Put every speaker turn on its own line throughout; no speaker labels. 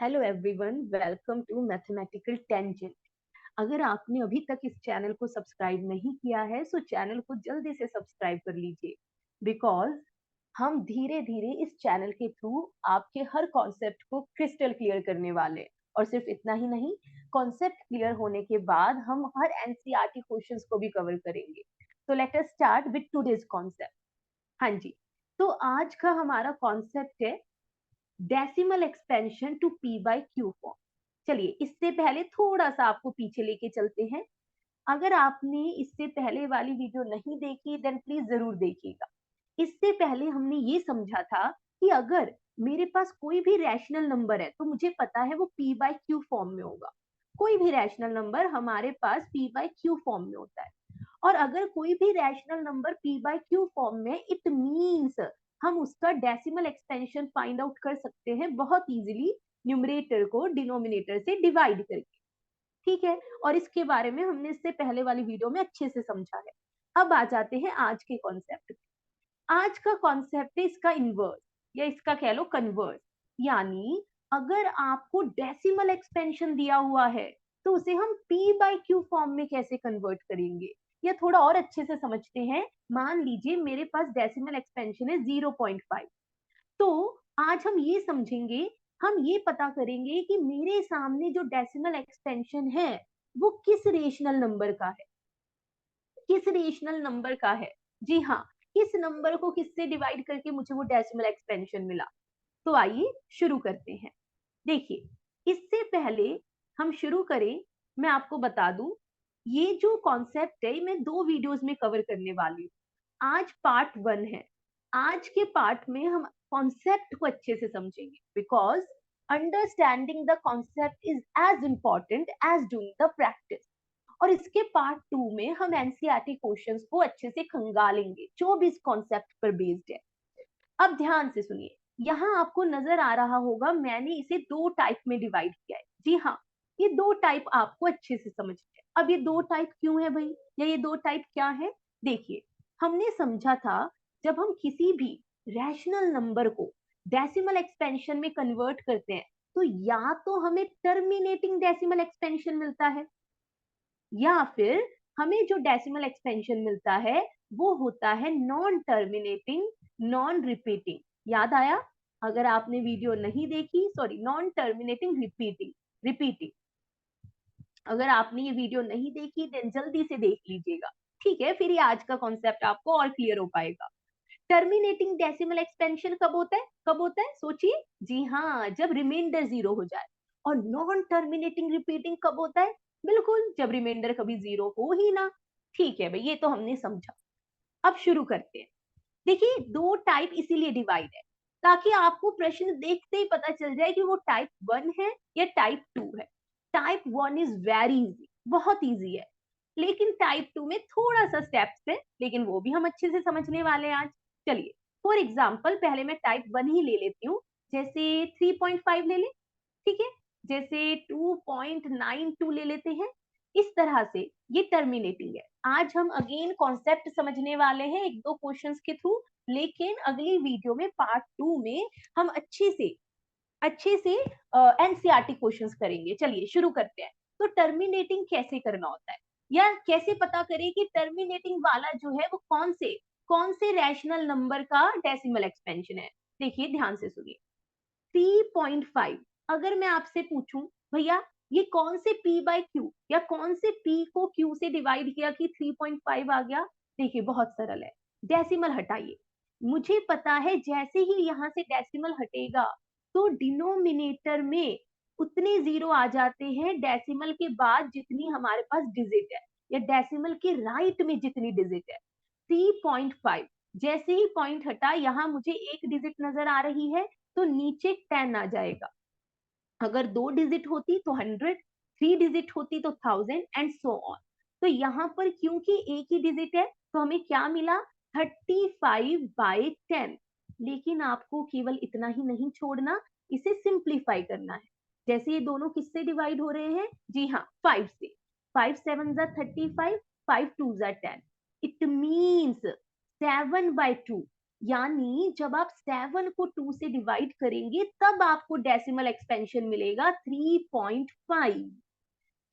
Hello everyone, welcome to mathematical tangent. अगर आपने अभी तक इस चैनल को सब्सक्राइब नहीं किया है सो चैनल को जल्दी से सब्सक्राइब कर लीजिए, बिकॉज हम धीरे धीरे इस चैनल के थ्रू आपके हर कॉन्सेप्ट को क्रिस्टल क्लियर करने वाले हैं। और सिर्फ इतना ही नहीं, कॉन्सेप्ट क्लियर होने के बाद हम हर एनसीईआरटी क्वेश्चंस को भी कवर करेंगे। तो let us start with today's concept. हाँ जी, तो आज का हमारा कॉन्सेप्ट है decimal expansion to p by q form. चलिए, इससे पहले थोड़ा सा आपको पीछे लेके चलते हैं। अगर आपने इससे पहले वाली वीडियो नहीं देखी देन प्लीज जरूर देखिएगा। इससे पहले हमने ये समझा था कि अगर मेरे पास कोई भी रैशनल नंबर है तो मुझे पता है वो पी बाई क्यू फॉर्म में होगा। कोई भी रैशनल नंबर हमारे पास पी बाई क्यू फॉर्म में होता है। और अगर कोई भी rational number p by q form में, इट मीन्स हम उसका डेसिमल एक्सपेंशन फाइंड आउट कर सकते हैं बहुत इजीली, न्यूमरेटर को डिनोमिनेटर से डिवाइड करके। ठीक है, और इसके बारे में हमने इससे पहले वाली वीडियो में अच्छे से समझा है। अब आ जाते हैं आज के कॉन्सेप्ट पे। आज का कॉन्सेप्ट है इसका इनवर्स, या इसका कह लो कन्वर्स। यानी अगर आपको डेसिमल एक्सपेंशन दिया हुआ है तो उसे हम p बाई क्यू फॉर्म में कैसे कन्वर्ट करेंगे, या थोड़ा और अच्छे से समझते हैं। मान लीजिए मेरे पास डेसिमल एक्सपेंशन है 0.5, तो आज हम ये समझेंगे, हम ये पता करेंगे कि मेरे सामने जो डेसिमल एक्सपेंशन है वो किस रेशनल नंबर का है। किस रेशनल नंबर का है, जी हाँ, किस नंबर को किससे डिवाइड करके मुझे वो डेसिमल एक्सपेंशन मिला। तो आइए शुरू करते हैं। देखिए, इससे पहले हम शुरू करें, मैं आपको बता दूं, ये जो कॉन्सेप्ट है मैं दो वीडियोस में कवर करने वाली हूँ। आज पार्ट 1 है। आज के पार्ट में हम कॉन्सेप्ट को अच्छे से समझेंगे, because understanding the concept is as important as doing the practice. और इसके पार्ट 2 में हम एनसीईआरटी क्वेश्चंस को अच्छे से खंगालेंगे जो भी इस कॉन्सेप्ट पर बेस्ड है। अब ध्यान से सुनिए, यहाँ आपको नजर आ रहा होगा मैंने इसे दो टाइप में डिवाइड किया है। जी हाँ, ये दो टाइप आपको अच्छे से समझना है। अब ये दो टाइप क्यों है भाई, या ये दो टाइप क्या है? देखिए, हमने समझा था जब हम किसी भी रैशनल नंबर को डेसिमल एक्सपेंशन में कन्वर्ट करते हैं तो या तो हमें टर्मिनेटिंग डेसिमल एक्सपेंशन मिलता है, या फिर हमें जो डेसिमल एक्सपेंशन मिलता है वो होता है नॉन टर्मिनेटिंग, नॉन रिपीटिंग। याद आया? अगर आपने वीडियो नहीं देखी, sorry, non terminating repeating, repeating, अगर आपने ये वीडियो नहीं देखी देन जल्दी से देख लीजिएगा। ठीक है, फिर ये आज का कॉन्सेप्ट आपको और क्लियर हो पाएगा। टर्मिनेटिंग डेसिमल एक्सपेंशन कब होता है, कब होता है सोचिए? जी हाँ, जब रिमाइंडर 0 हो जाए। और नॉन टर्मिनेटिंग रिपीटिंग कब होता है? बिल्कुल, जब रिमाइंडर कभी 0 हो ही ना। ठीक है भाई, ये तो हमने समझा। अब शुरू करते हैं। देखिए, दो टाइप इसीलिए डिवाइड है ताकि आपको प्रश्न देखते ही पता चल जाए कि वो टाइप 1 है या टाइप 2 है। टाइप 1 इज वेरी इजी, बहुत इजी है। लेकिन टाइप 2 में थोड़ा सा स्टेप्स है, लेकिन वो भी हम अच्छे से समझने वाले हैं आज। चलिए, फॉर एग्जाम्पल पहले मैं टाइप 1 ही ले लेती हूँ। जैसे 3.5 ले ले, ठीक है, जैसे 2.92 ले लेते हैं। इस तरह से ये टर्मिनेटिंग है। आज हम अगेन कॉन्सेप्ट समझने वाले हैं एक दो क्वेश्चंस के थ्रू, लेकिन अगली वीडियो में पार्ट 2 में हम अच्छे से एनसीईआरटी क्वेश्चंस करेंगे। चलिए शुरू करते हैं। तो टर्मिनेटिंग कैसे करना होता है, या कैसे पता करें कि टर्मिनेटिंग वाला जो है वो कौन से रैशनल नंबर का डेसिमल एक्सपेंशन है? देखिए ध्यान से सुनिए। 3.5, अगर मैं आपसे पूछूं भैया ये कौन से p बाई क्यू, या कौन से p को q से डिवाइड किया कि 3.5 आ गया? देखिए बहुत सरल है, डेसिमल हटाइए। मुझे पता है जैसे ही यहाँ से डेसिमल हटेगा तो डिनोमिनेटर में उतने जीरो आ जाते हैं डेसिमल के बाद जितनी हमारे पास डिजिट है, या डेसिमल के राइट में जितनी डिजिट है। 3.5, जैसे ही पॉइंट हटा यहाँ मुझे एक डिजिट नजर आ रही है तो नीचे 10 आ जाएगा। अगर दो डिजिट होती तो 100, थ्री डिजिट होती तो 1000 एंड सो ऑन। तो यहाँ पर क्योंकि एक ही डिजिट है तो हमें क्या मिला? 35/10। लेकिन आपको केवल इतना ही नहीं छोड़ना, इसे सिंप्लीफाई करना है। जैसे ये दोनों किससे डिवाइड हो रहे हैं? जी हाँ, 5 से। 5 7 जा 35, 5 2 जा 10। It means 7/2। यानी जब आप 7 को 2 से डिवाइड करेंगे तब आपको डेसिमल एक्सपेंशन मिलेगा 3.5।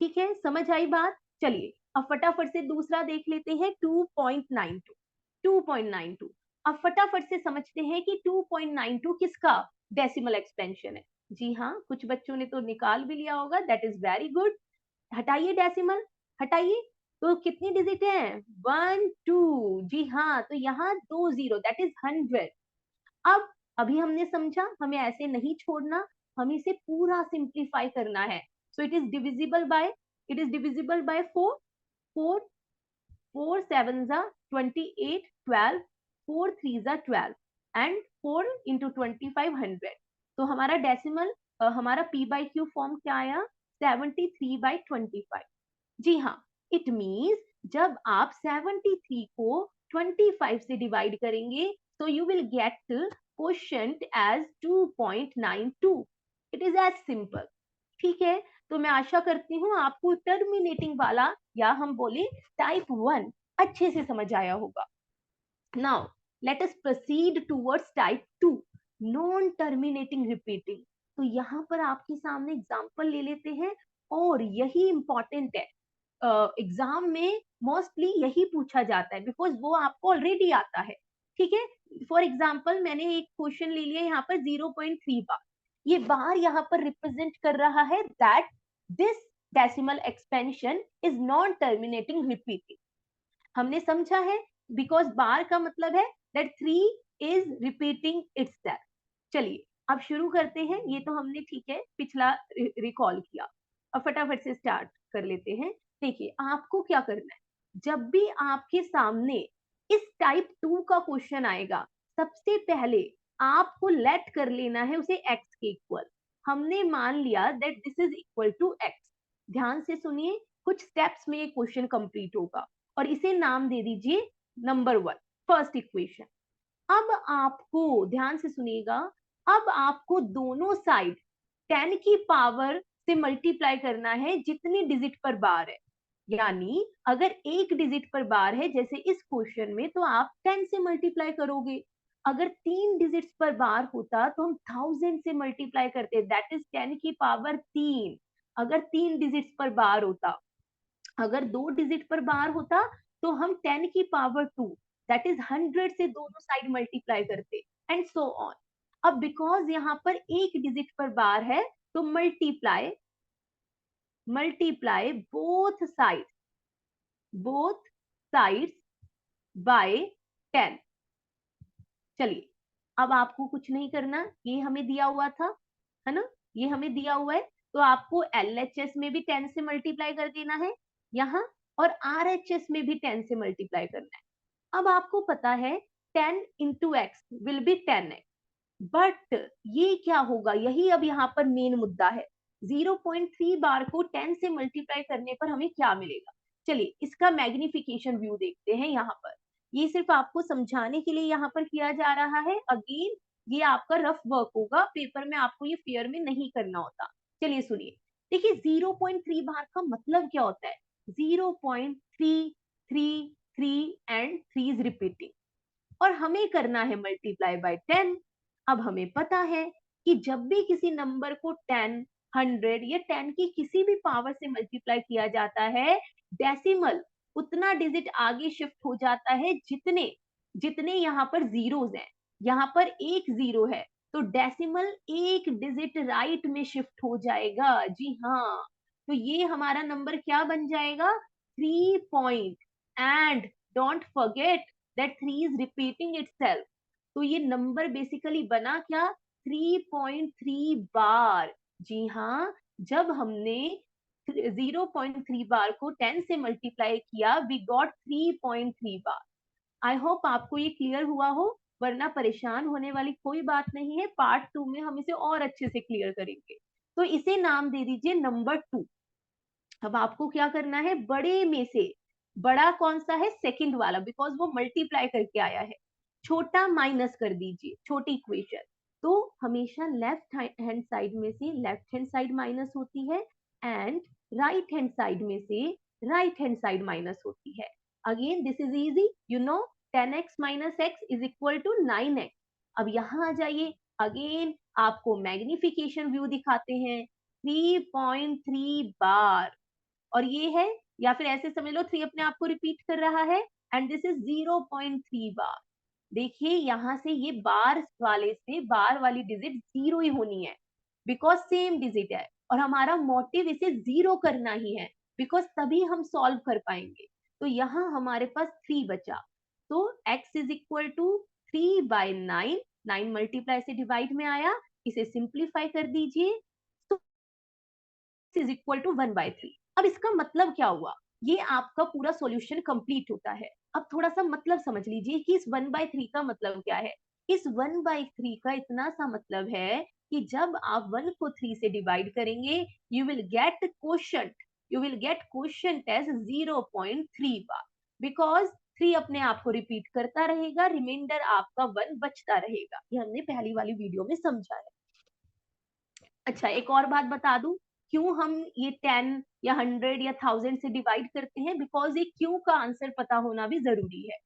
ठीक है, समझ आई बात? चलिए अब फटाफट से दूसरा देख लेते हैं, 2.92। 2.92 अब फटाफट से समझते हैं कि 2.92 किसका डेसिमल एक्सपेंशन है। जी हाँ, कुछ बच्चों ने तो निकाल भी लिया होगा, दैट इज वेरी गुड। हटाइए डेसिमल, हटाइए। तो कितनी डिजिट है? 1 2। जी हाँ, तो यहाँ 2 0, दैट इज 100। अब अभी हमने समझा, हमें ऐसे नहीं छोड़ना, हमें इसे पूरा सिंप्लीफाई करना है। So it is divisible by, it is divisible by 4। 4 4 7 जा 28, 12, 4 3 जा 12 एंड 4 इंटू 25 100। तो हमारा डेसिमल, हमारा p बाई क्यू फॉर्म क्या आया? 73/25। जी हाँ, इट मीन्स जब आप 73 को 25 से डिवाइड करेंगे तो you will get quotient as 2.92। It is as simple. ठीक है, तो मैं आशा करती हूँ आपको टर्मिनेटिंग वाला, या हम बोले टाइप 1, अच्छे से समझ आया होगा। Now let us proceed towards type 2, non terminating repeating. तो यहाँ पर आपके सामने एग्जांपल ले लेते हैं, और यही इंपॉर्टेंट है। एग्जाम में मोस्टली यही पूछा जाता है, बिकॉज वो आपको ऑलरेडी आता है। ठीक है, फॉर एग्जाम्पल मैंने एक क्वेश्चन ले लिया यहाँ पर 0.3 बार। ये बार यहाँ पर रिप्रेजेंट कर रहा है that this decimal expansion is non terminating repeating. हमने समझा है, बिकॉज बार का मतलब है दैट 3 इज रिपीटिंग इट्ससेल्फ। चलिए अब शुरू करते हैं, ये तो हमने ठीक है पिछला रिकॉल किया। अब फटाफट से स्टार्ट कर लेते हैं। देखिए आपको क्या करना है, जब भी आपके सामने इस टाइप 2 का क्वेश्चन आएगा, सबसे पहले आपको लेट कर लेना है उसे x के इक्वल। हमने मान लिया that this is equal to x। ध्यान से सुनिए, कुछ स्टेप्स में ये क्वेश्चन कंप्लीट होगा, और इसे नाम दे दीजिए नंबर 1, फर्स्ट इक्वेशन। अब आपको ध्यान से सुनिएगा, अब आपको दोनों साइड 10 की पावर से मल्टीप्लाई करना है जितनी डिजिट पर बार है। यानी अगर एक डिजिट पर बार है जैसे इस क्वेश्चन में, तो आप 10 से मल्टीप्लाई करोगे। अगर 3 डिजिट्स पर बार होता तो हम 1000 से मल्टीप्लाई करते, दैट इज 10 की पावर 3। अगर 3 डिजिट्स पर बार होता, अगर 2 डिजिट पर बार होता तो हम 10 की पावर 2, दैट इज 100 से दोनों साइड मल्टीप्लाई करते, एंड सो ऑन। अब बिकॉज यहाँ पर एक डिजिट पर बार है, तो multiply, multiply both sides by 10। चलिए अब आपको कुछ नहीं करना, ये हमें दिया हुआ था, है ना, ये हमें दिया हुआ है, तो आपको LHS में भी 10 से मल्टीप्लाई कर देना है यहाँ, और RHS में भी 10 से मल्टीप्लाई करना है। अब आपको पता है 10 into x will be 10x, but ये क्या होगा, यही अब यहाँ पर मेन मुद्दा है। 0.3 बार को 10 से मल्टीप्लाई करने पर हमें क्या मिलेगा? चलिए इसका मैग्निफिकेशन व्यू देखते हैं यहाँ पर। ये सिर्फ आपको समझाने के लिए यहाँ पर किया जा रहा है। अगेन ये आपका रफ वर्क होगा, पेपर में आपको ये फेयर में नहीं करना होता। चलिए सुनिए, देखिए 0.3 बार का मतलब क्या होता है? 0.333 एंड 3 इज रिपीटिंग, और हमें करना है मल्टीप्लाई बाय 10। अब हमें पता है कि जब भी किसी नंबर को 10, 100 या 10 की किसी भी पावर से मल्टीप्लाई किया जाता है, डेसिमल उतना डिजिट आगे शिफ्ट हो जाता है जितने जितने यहाँ पर जीरोस हैं। यहाँ पर एक जीरो है तो डेसिमल एक डिजिट राइट में शिफ्ट हो जाएगा। जी हाँ, तो ये हमारा नंबर क्या बन जाएगा? 3 point, and don't forget that 3 is repeating itself। तो ये नंबर बेसिकली बना क्या? 3.3 बार। जी हाँ, जब हमने 0.3 बार को 10 से मल्टीप्लाई किया, we got 3.3 bar. I hope आपको ये क्लियर हुआ हो, वरना परेशान होने वाली कोई बात नहीं है, पार्ट 2 में हम इसे और अच्छे से क्लियर करेंगे। तो इसे नाम दे दीजिए नंबर 2। अब आपको क्या करना है, बड़े में से बड़ा कौन सा है? सेकंड वाला, बिकॉज वो मल्टीप्लाई करके आया है। छोटा माइनस कर दीजिए, छोटी इक्वेशन। तो हमेशा लेफ्ट हैंड साइड में से लेफ्ट हैंड साइड माइनस होती है, एंड राइट हैंड साइड में से राइट हैंड साइड माइनस होती है। Again this is easy, you know, 10x minus x is equal to 9x। अब यहाँ आ जाइए, अगेन आपको मैग्निफिकेशन व्यू दिखाते हैं, 3.3 बार, और ये है, या फिर ऐसे समझ लो 3 अपने आप को रिपीट कर रहा है, एंड दिस इज 0.3 बार। देखिए यहाँ से ये बार वाले से बार वाली डिजिट जीरो ही होनी है, बिकॉज सेम डिजिट है, और हमारा मोटिव इसे जीरो करना ही है, बिकॉज तभी हम सॉल्व कर पाएंगे। तो यहाँ हमारे पास 3 बचा, तो x is equal to 3/9, 9 multiply से डिवाइड में आया, इसे सिंप्लीफाई कर दीजिए, तो इज इक्वल टू 1/3। अब इसका मतलब क्या हुआ, ये आपका पूरा सॉल्यूशन कंप्लीट होता है। अब थोड़ा सा मतलब समझ लीजिए कि इस 1/3 का मतलब क्या है। इस 1/3 का इतना सा मतलब है कि जब आप 1 को 3 से डिवाइड करेंगे, you will get quotient, you will get quotient as 0.3 bar, because 3 अपने आप को रिपीट करता रहेगा, रिमाइंडर आपका 1 बचता रहेगा। ये हमने पहली वाली वीडियो में समझा है। अच्छा, एक और बात बता दूं, क्यों हम ये 10 या 100 या 1000 से डिवाइड करते हैं, बिकॉज ये क्यों का आंसर पता होना भी जरूरी है।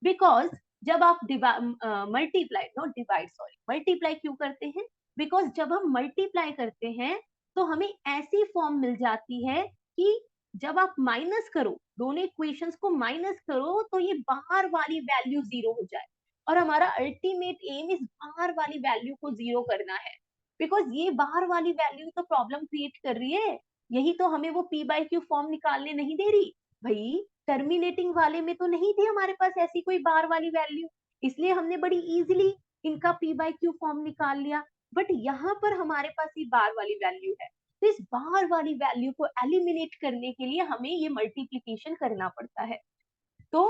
बिकॉज जब आप multiply, not divide, sorry, multiply क्यों करते हैं, बिकॉज जब हम मल्टीप्लाई करते हैं तो हमें ऐसी फॉर्म मिल जाती है कि जब आप माइनस करो, दोनों इक्वेशंस को माइनस करो, तो ये बाहर वाली वैल्यू जीरो हो जाए, और हमारा अल्टीमेट एम इस बाहर वाली वैल्यू को जीरो करना है, बिकॉज ये बाहर वाली वैल्यू तो प्रॉब्लम क्रिएट कर रही है, यही तो हमें वो पी बाई क्यू फॉर्म निकालने नहीं दे रही। भाई टर्मिनेटिंग वाले में तो नहीं थी हमारे पास ऐसी कोई बार वाली वैल्यू, इसलिए हमने बड़ी इजीली इनका पी बाई क्यू फॉर्म निकाल लिया, बट यहाँ पर हमारे पास ये बार वाली वैल्यू है, तो इस बार वाली वैल्यू को एलिमिनेट करने के लिए हमें ये मल्टीप्लीकेशन करना पड़ता है। तो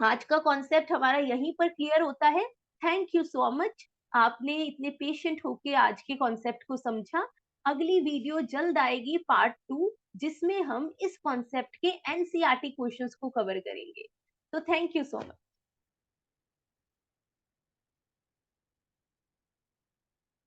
आज का कॉन्सेप्ट हमारा यहीं पर क्लियर होता है। थैंक यू सो मच, आपने इतने पेशेंट होके आज के कॉन्सेप्ट को समझा। अगली वीडियो जल्द आएगी, पार्ट 2, जिसमें हम इस कॉन्सेप्ट के एनसीईआरटी क्वेश्चंस को कवर करेंगे। तो थैंक यू सो मच।